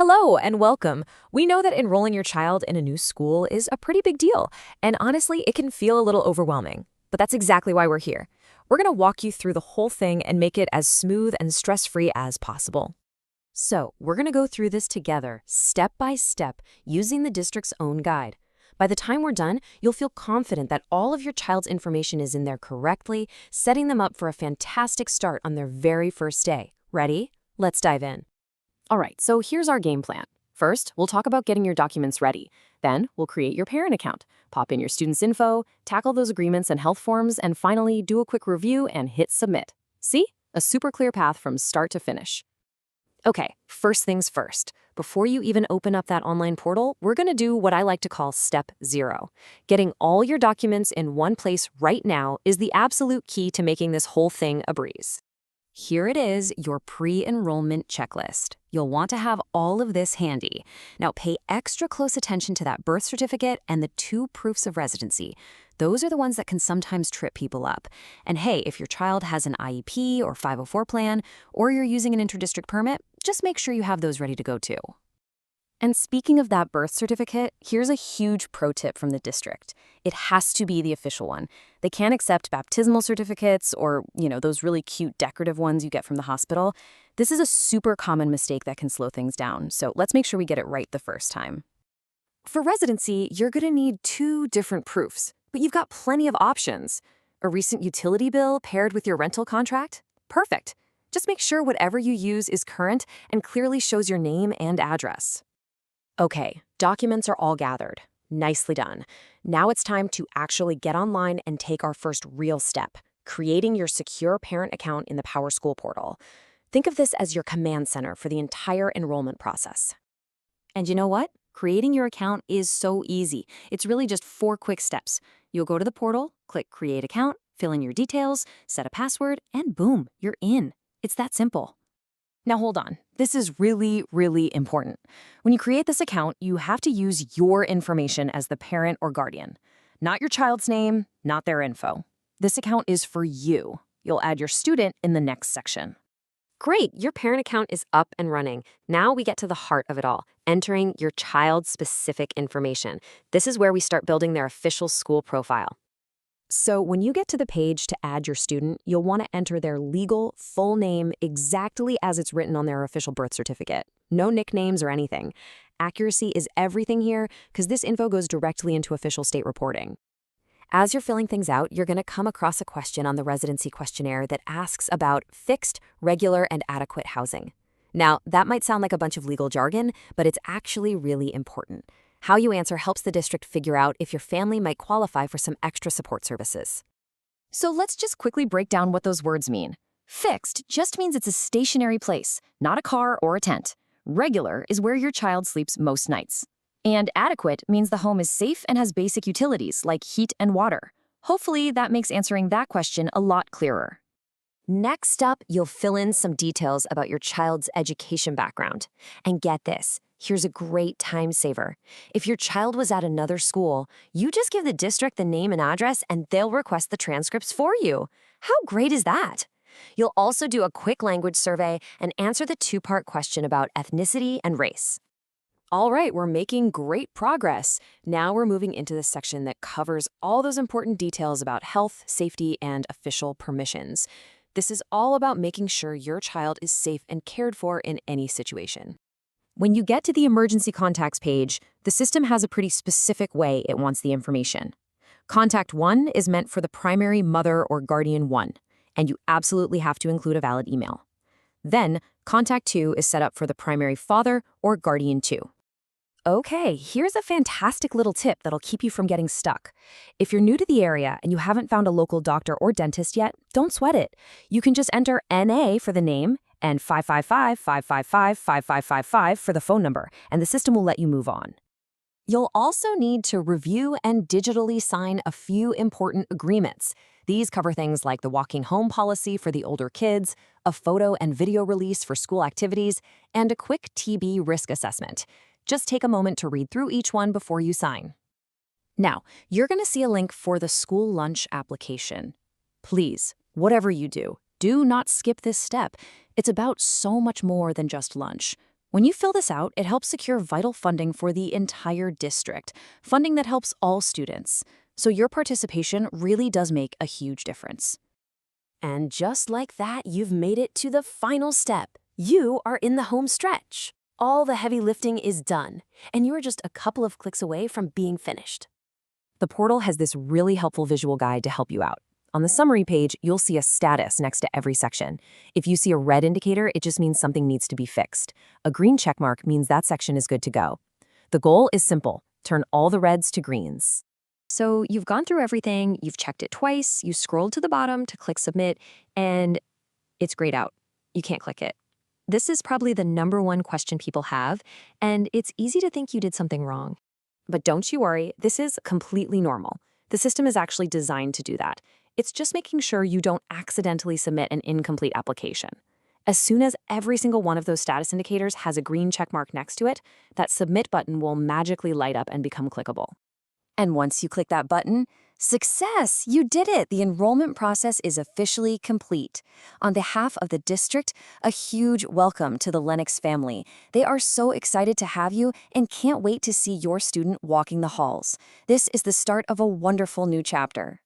Hello and welcome. We know that enrolling your child in a new school is a pretty big deal, and honestly, it can feel a little overwhelming. But that's exactly why we're here. We're going to walk you through the whole thing and make it as smooth and stress-free as possible. So, we're going to go through this together, step by step, using the district's own guide. By the time we're done, you'll feel confident that all of your child's information is in there correctly, setting them up for a fantastic start on their very first day. Ready? Let's dive in. All right, so here's our game plan. First, we'll talk about getting your documents ready. Then, we'll create your parent account, pop in your student's info, tackle those agreements and health forms, and finally, do a quick review and hit submit. See? A super clear path from start to finish. Okay, first things first. Before you even open up that online portal, we're going to do what I like to call step 0. Getting all your documents in one place right now is the absolute key to making this whole thing a breeze. Here it is, your pre-enrollment checklist. You'll want to have all of this handy. Now pay extra close attention to that birth certificate and the 2 proofs of residency. Those are the ones that can sometimes trip people up. And hey, if your child has an IEP or 504 plan, or you're using an interdistrict permit, just make sure you have those ready to go too. And speaking of that birth certificate, here's a huge pro tip from the district. It has to be the official one. They can't accept baptismal certificates or, those really cute decorative ones you get from the hospital. This is a super common mistake that can slow things down, so let's make sure we get it right the first time. For residency, you're going to need 2 different proofs, but you've got plenty of options. A recent utility bill paired with your rental contract? Perfect. Just make sure whatever you use is current and clearly shows your name and address. Okay, documents are all gathered. Nicely done. Now it's time to actually get online and take our first real step, creating your secure parent account in the PowerSchool portal. Think of this as your command center for the entire enrollment process. And you know what? Creating your account is so easy. It's really just 4 quick steps. You'll go to the portal, click Create Account, fill in your details, set a password, and boom, you're in. It's that simple. Now hold on, this is really, really important. When you create this account, you have to use your information as the parent or guardian. Not your child's name, not their info. This account is for you. You'll add your student in the next section. Great, your parent account is up and running. Now we get to the heart of it all, entering your child's specific information. This is where we start building their official school profile. So when you get to the page to add your student, you'll want to enter their legal full name exactly as it's written on their official birth certificate. No nicknames or anything. Accuracy is everything here because this info goes directly into official state reporting. As you're filling things out, you're going to come across a question on the residency questionnaire that asks about fixed, regular, and adequate housing. Now, that might sound like a bunch of legal jargon, but it's actually really important. How you answer helps the district figure out if your family might qualify for some extra support services. So let's just quickly break down what those words mean. Fixed just means it's a stationary place, not a car or a tent. Regular is where your child sleeps most nights. And adequate means the home is safe and has basic utilities like heat and water. Hopefully that makes answering that question a lot clearer. Next up, you'll fill in some details about your child's education background. And get this. Here's a great time saver. If your child was at another school, you just give the district the name and address and they'll request the transcripts for you. How great is that? You'll also do a quick language survey and answer the 2-part question about ethnicity and race. All right, we're making great progress. Now we're moving into the section that covers all those important details about health, safety, and official permissions. This is all about making sure your child is safe and cared for in any situation. When you get to the emergency contacts page, the system has a pretty specific way it wants the information. Contact 1 is meant for the primary mother or guardian 1, and you absolutely have to include a valid email. Then, contact 2 is set up for the primary father or guardian 2. Okay, here's a fantastic little tip that'll keep you from getting stuck. If you're new to the area and you haven't found a local doctor or dentist yet, don't sweat it. You can just enter NA for the name and 555-555-5555 for the phone number, and the system will let you move on. You'll also need to review and digitally sign a few important agreements. These cover things like the walking home policy for the older kids, a photo and video release for school activities, and a quick TB risk assessment. Just take a moment to read through each one before you sign. Now, you're going to see a link for the school lunch application. Please, whatever you do, do not skip this step. It's about so much more than just lunch. When you fill this out, it helps secure vital funding for the entire district, funding that helps all students. So your participation really does make a huge difference. And just like that, you've made it to the final step. You are in the home stretch. All the heavy lifting is done, and you are just a couple of clicks away from being finished. The portal has this really helpful visual guide to help you out. On the summary page, you'll see a status next to every section. If you see a red indicator, it just means something needs to be fixed. A green checkmark means that section is good to go. The goal is simple: turn all the reds to greens. So you've gone through everything, you've checked it twice, you scrolled to the bottom to click submit, and it's grayed out. You can't click it. This is probably the #1 question people have, and it's easy to think you did something wrong. But don't you worry, this is completely normal. The system is actually designed to do that. It's just making sure you don't accidentally submit an incomplete application. As soon as every single one of those status indicators has a green check mark next to it, that submit button will magically light up and become clickable. And once you click that button, success! You did it! The enrollment process is officially complete. On behalf of the district, a huge welcome to the Lennox family. They are so excited to have you and can't wait to see your student walking the halls. This is the start of a wonderful new chapter.